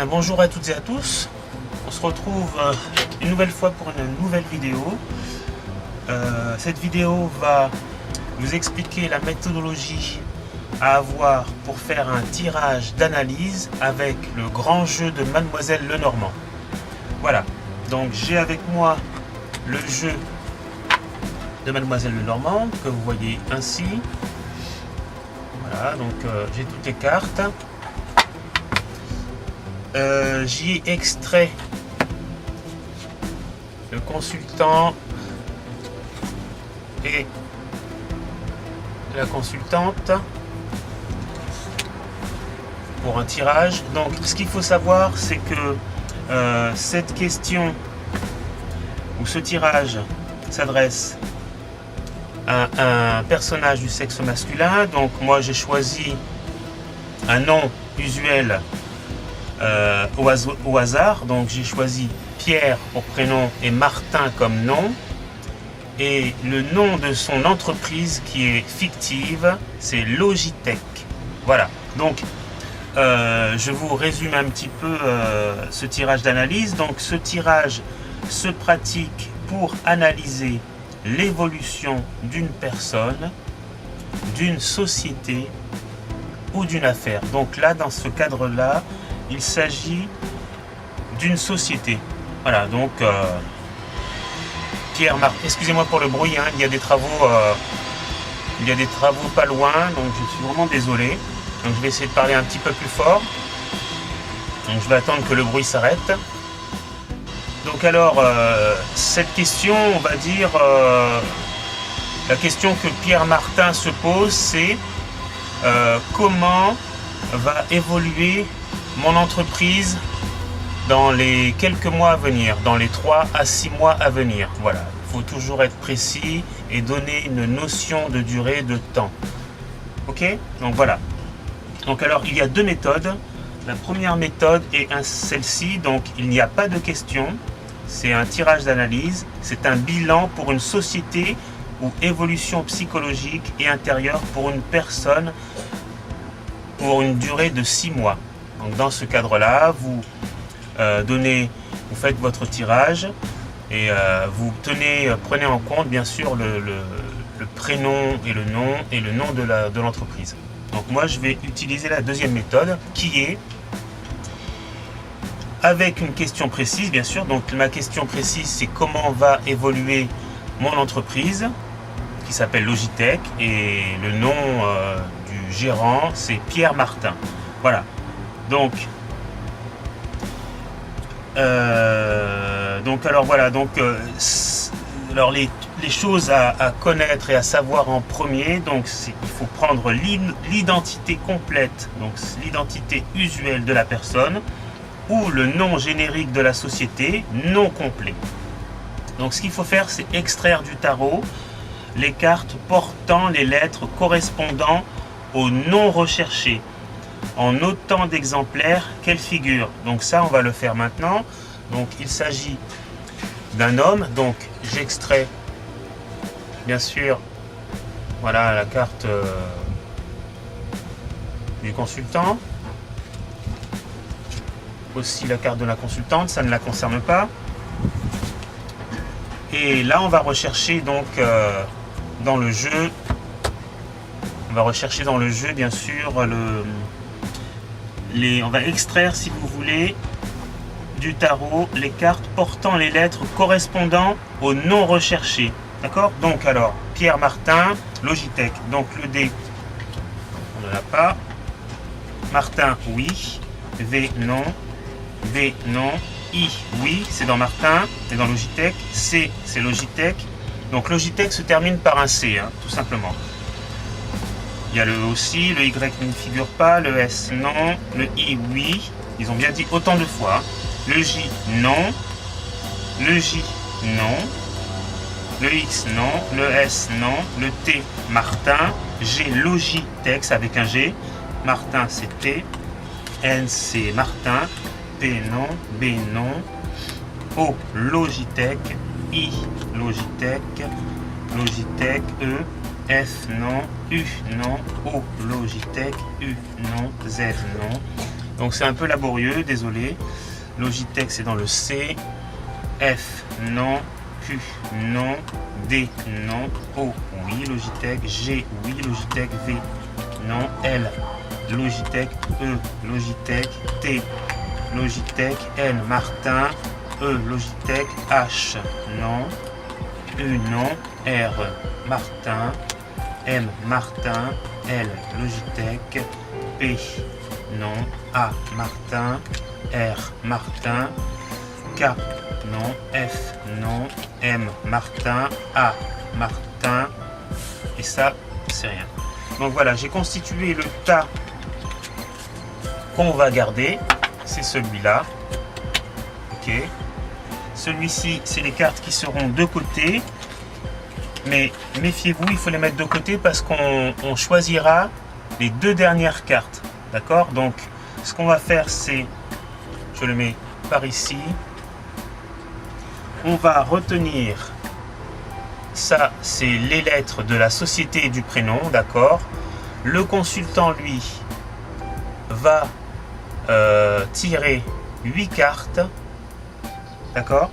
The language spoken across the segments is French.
Bien, bonjour à toutes et à tous. On se retrouve une nouvelle fois pour une nouvelle vidéo. Cette vidéo va vous expliquer la méthodologie à avoir pour faire un tirage d'analyse avec le grand jeu de Mademoiselle Lenormand. Voilà, donc j'ai avec moi le jeu de Mademoiselle Lenormand que vous voyez ainsi. Voilà, donc j'ai toutes les cartes. J'y ai extrait le consultant et la consultante pour un tirage. Donc ce qu'il faut savoir, c'est que cette question ou ce tirage s'adresse à un personnage du sexe masculin. Donc moi j'ai choisi un nom usuel au hasard, donc j'ai choisi Pierre pour prénom et Martin comme nom, et le nom de son entreprise qui est fictive, c'est Logitech. Voilà, donc je vous résume un petit peu ce tirage d'analyse. Donc ce tirage se pratique pour analyser l'évolution d'une personne, d'une société ou d'une affaire. Donc là, dans ce cadre-là, il s'agit d'une société. Voilà, donc Pierre Martin, excusez-moi pour le bruit, hein, il y a des travaux pas loin, donc je suis vraiment désolé. Donc je vais essayer de parler un petit peu plus fort. Donc je vais attendre que le bruit s'arrête. Donc alors, cette question, on va dire, la question que Pierre Martin se pose, c'est comment va évoluer mon entreprise dans les quelques mois à venir, dans les 3 à 6 mois à venir. Voilà, il faut toujours être précis et donner une notion de durée, de temps. Ok, donc voilà. Donc alors, il y a 2 méthodes. La première méthode est celle-ci, donc il n'y a pas de question. C'est un tirage d'analyse, c'est un bilan pour une société ou évolution psychologique et intérieure pour une personne pour une durée de 6 mois. Donc dans ce cadre-là, vous faites votre tirage et vous prenez en compte bien sûr le prénom et le nom de l'entreprise. Donc moi je vais utiliser la deuxième méthode qui est avec une question précise, bien sûr. Donc ma question précise, c'est comment va évoluer mon entreprise qui s'appelle Logitech, et le nom du gérant, c'est Pierre Martin. Voilà. Donc alors voilà. Donc alors les choses à connaître et à savoir en premier. Donc il faut prendre l'identité complète, donc l'identité usuelle de la personne, ou le nom générique de la société, non complet. Donc ce qu'il faut faire, c'est extraire du tarot les cartes portant les lettres correspondant au nom recherché, en autant d'exemplaires qu'elles figurent. Donc ça, on va le faire maintenant. Donc il s'agit d'un homme. Donc j'extrais, bien sûr, voilà la carte du consultant. Aussi la carte de la consultante, ça ne la concerne pas. Et là, on va rechercher donc dans le jeu. On va rechercher dans le jeu, bien sûr, on va extraire, si vous voulez, du tarot les cartes portant les lettres correspondant au nom recherché. D'accord? Donc alors, Pierre Martin, Logitech. Donc le D, on ne l'a pas. Martin, oui. V, non. V, non. I, oui, c'est dans Martin, c'est dans Logitech. C, c'est Logitech. Donc Logitech se termine par un C, hein, tout simplement. Il y a le O aussi, le Y ne figure pas, le S, non. Le I, oui. Ils ont bien dit autant de fois. Le J, non. Le J, non. Le X, non. Le S, non. Le T, Martin. G, Logitech, avec un G. Martin, c'est T. N, c'est Martin. P, non. B, non. O, Logitech. I, Logitech. Logitech. E, F, non. U, non. O, Logitech. U, non. Z, non. Donc c'est un peu laborieux, désolé. Logitech c'est dans le C. F, non. Q, non. D, non. O, oui, Logitech. G, oui, Logitech. V, non. L, Logitech. E, Logitech. T, Logitech. N, Martin. E, Logitech. H, non. U, non. R, Martin. M, Martin. L, Logitech. P, non. A, Martin. R, Martin. K, non. F, non. M, Martin. A, Martin. Et ça, c'est rien. Donc voilà, j'ai constitué le tas qu'on va garder. C'est celui-là. Ok. Celui-ci, c'est les cartes qui seront de côté. Mais méfiez-vous, il faut les mettre de côté parce qu'on choisira les deux dernières cartes. D'accord? Donc, ce qu'on va faire, c'est... Je le mets par ici. On va retenir... Ça, c'est les lettres de la société et du prénom. D'accord? Le consultant, lui, va tirer 8 cartes. D'accord?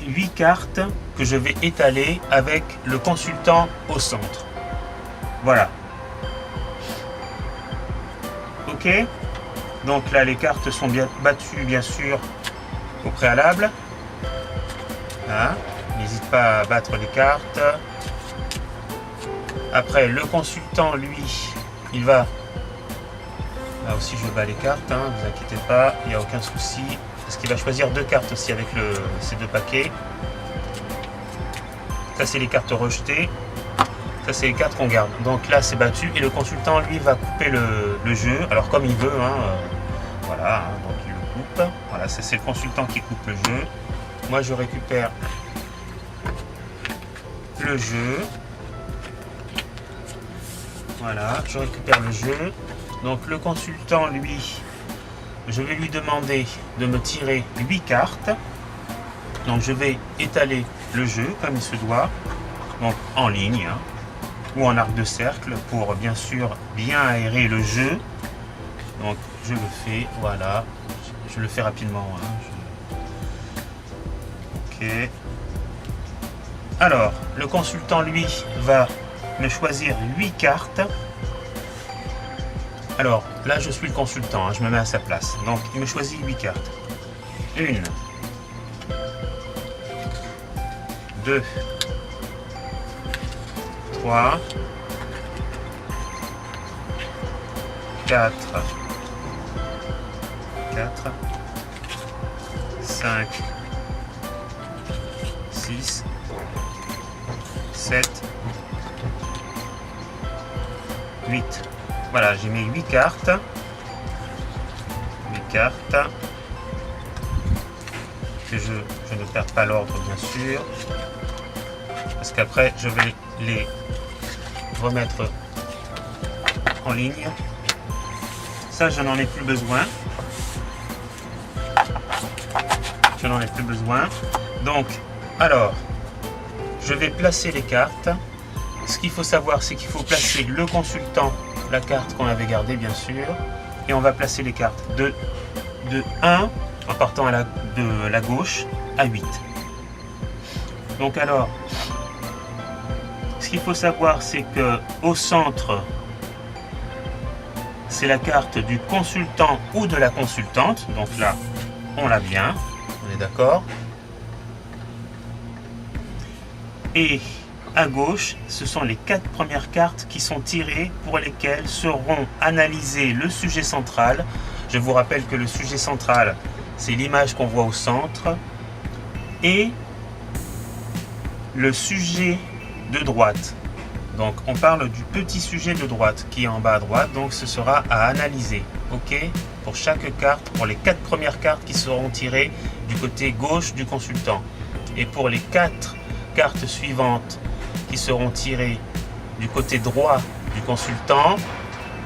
8 cartes que je vais étaler avec le consultant au centre. Voilà. Ok? Donc là, les cartes sont bien battues, bien sûr, au préalable. Hein? N'hésite pas à battre les cartes. Après, le consultant, lui, il va... Là aussi, je bats les cartes, hein, ne vous inquiétez pas, il n'y a aucun souci. Parce qu'il va choisir 2 cartes aussi avec ces 2 paquets. Ça, c'est les cartes rejetées. Ça, c'est les cartes qu'on garde. Donc là, c'est battu. Et le consultant, lui, va couper le jeu. Alors, comme il veut. Hein, voilà, hein, donc il le coupe. Voilà, c'est le consultant qui coupe le jeu. Moi, je récupère le jeu. Voilà, je récupère le jeu. Donc, le consultant, lui... Je vais lui demander de me tirer 8 cartes. Donc je vais étaler le jeu comme il se doit. Donc en ligne hein, ou en arc de cercle pour bien sûr bien aérer le jeu. Donc je le fais, voilà. Je le fais rapidement. Hein. Ok. Alors, le consultant lui va me choisir 8 cartes. Alors, là, je suis le consultant, hein, je me mets à sa place. Donc, il me choisit 8 cartes. 1, 2, 3, 4, 5, 6, 7, 8. Voilà, j'ai mis 8 cartes. 8 cartes. Que je ne perds pas l'ordre, bien sûr. Parce qu'après, je vais les remettre en ligne. Ça, je n'en ai plus besoin. Je n'en ai plus besoin. Donc, alors, je vais placer les cartes. Ce qu'il faut savoir, c'est qu'il faut placer le consultant, la carte qu'on avait gardée bien sûr, et on va placer les cartes de 1 en partant de la gauche à 8. Donc alors, ce qu'il faut savoir, c'est que au centre, c'est la carte du consultant ou de la consultante. Donc là, on l'a bien, on est d'accord. Et à gauche, ce sont les 4 premières cartes qui sont tirées pour lesquelles seront analysés le sujet central. Je vous rappelle que le sujet central, c'est l'image qu'on voit au centre. Et le sujet de droite. Donc on parle du petit sujet de droite qui est en bas à droite. Donc ce sera à analyser. Ok, pour chaque carte, pour les 4 premières cartes qui seront tirées du côté gauche du consultant. Et pour les 4 cartes suivantes qui seront tirées du côté droit du consultant,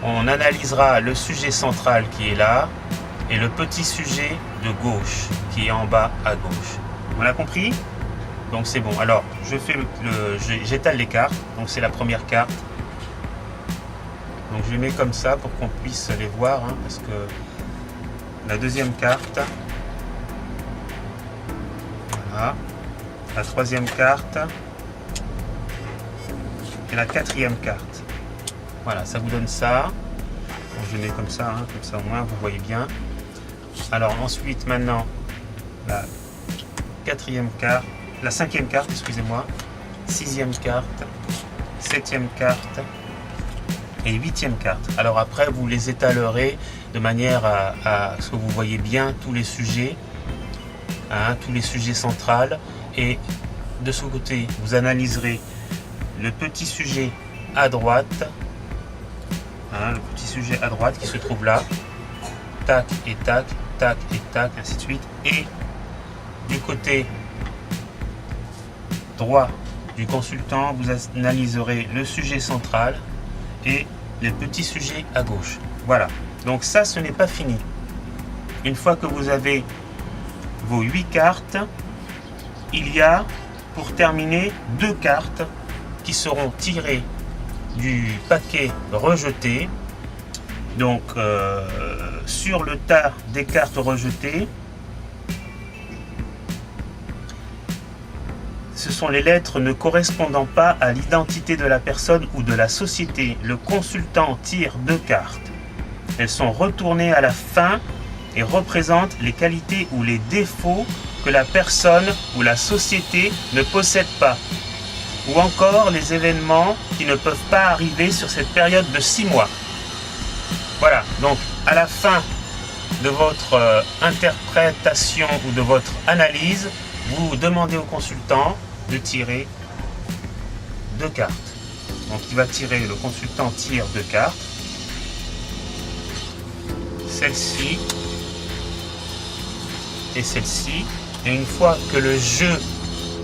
on analysera le sujet central qui est là et le petit sujet de gauche qui est en bas à gauche. On l'a compris? Donc c'est bon. Alors j'étale les cartes. Donc c'est la première carte. Donc je les mets comme ça pour qu'on puisse les voir, hein, parce que la deuxième carte, voilà, la troisième carte et la quatrième carte. Voilà, ça vous donne ça. Bon, je les mets comme ça au moins vous voyez bien. Alors ensuite maintenant la quatrième carte, la cinquième carte, excusez-moi, sixième carte, septième carte et huitième carte. Alors après vous les étalerez de manière à ce que vous voyez bien tous les sujets, hein, tous les sujets centrales, et de ce côté vous analyserez le petit sujet à droite, hein, le petit sujet à droite qui se trouve là, tac et tac, tac et tac, ainsi de suite, et du côté droit du consultant vous analyserez le sujet central et les petits sujets à gauche. Voilà, donc ça ce n'est pas fini. Une fois que vous avez vos 8 cartes, il y a pour terminer 2 cartes qui seront tirées du paquet rejeté. Donc sur le tas des cartes rejetées, ce sont les lettres ne correspondant pas à l'identité de la personne ou de la société. Le consultant tire 2 cartes. Elles sont retournées à la fin et représentent les qualités ou les défauts que la personne ou la société ne possède pas, ou encore les événements qui ne peuvent pas arriver sur cette période de 6 mois. Voilà, donc à la fin de votre interprétation ou de votre analyse, vous demandez au consultant de tirer 2 cartes. Donc il va tirer, le consultant tire 2 cartes. Celle-ci et celle-ci. Et une fois que le jeu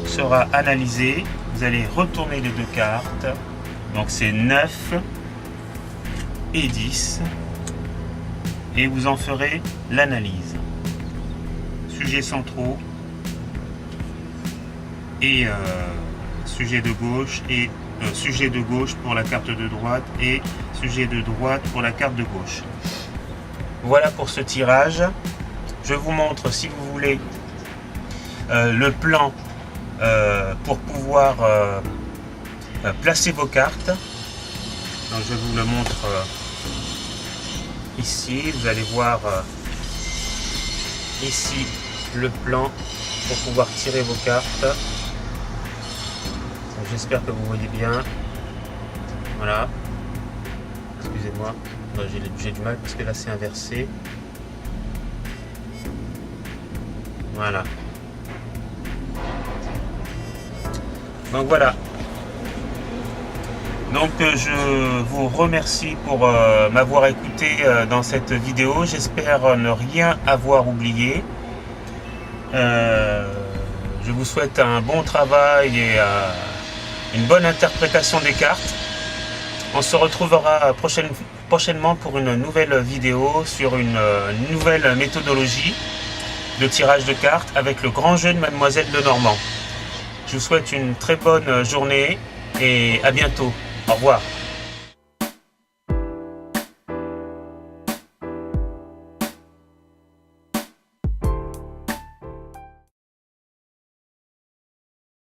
sera analysé, vous allez retourner les 2 cartes. Donc c'est 9 et 10. Et vous en ferez l'analyse. Sujets centraux et sujet de gauche et sujet de gauche pour la carte de droite et sujet de droite pour la carte de gauche. Voilà pour ce tirage. Je vous montre, si vous voulez, le plan pour pouvoir placer vos cartes. Donc je vous le montre ici. Vous allez voir ici le plan pour pouvoir tirer vos cartes. J'espère que vous voyez bien. Voilà. Excusez-moi, j'ai du mal parce que là c'est inversé. Voilà. Donc voilà. Donc je vous remercie pour m'avoir écouté dans cette vidéo. J'espère ne rien avoir oublié. Je vous souhaite un bon travail et une bonne interprétation des cartes. On se retrouvera prochainement pour une nouvelle vidéo sur une nouvelle méthodologie de tirage de cartes avec le grand jeu de Mademoiselle Lenormand. Je vous souhaite une très bonne journée et à bientôt. Au revoir.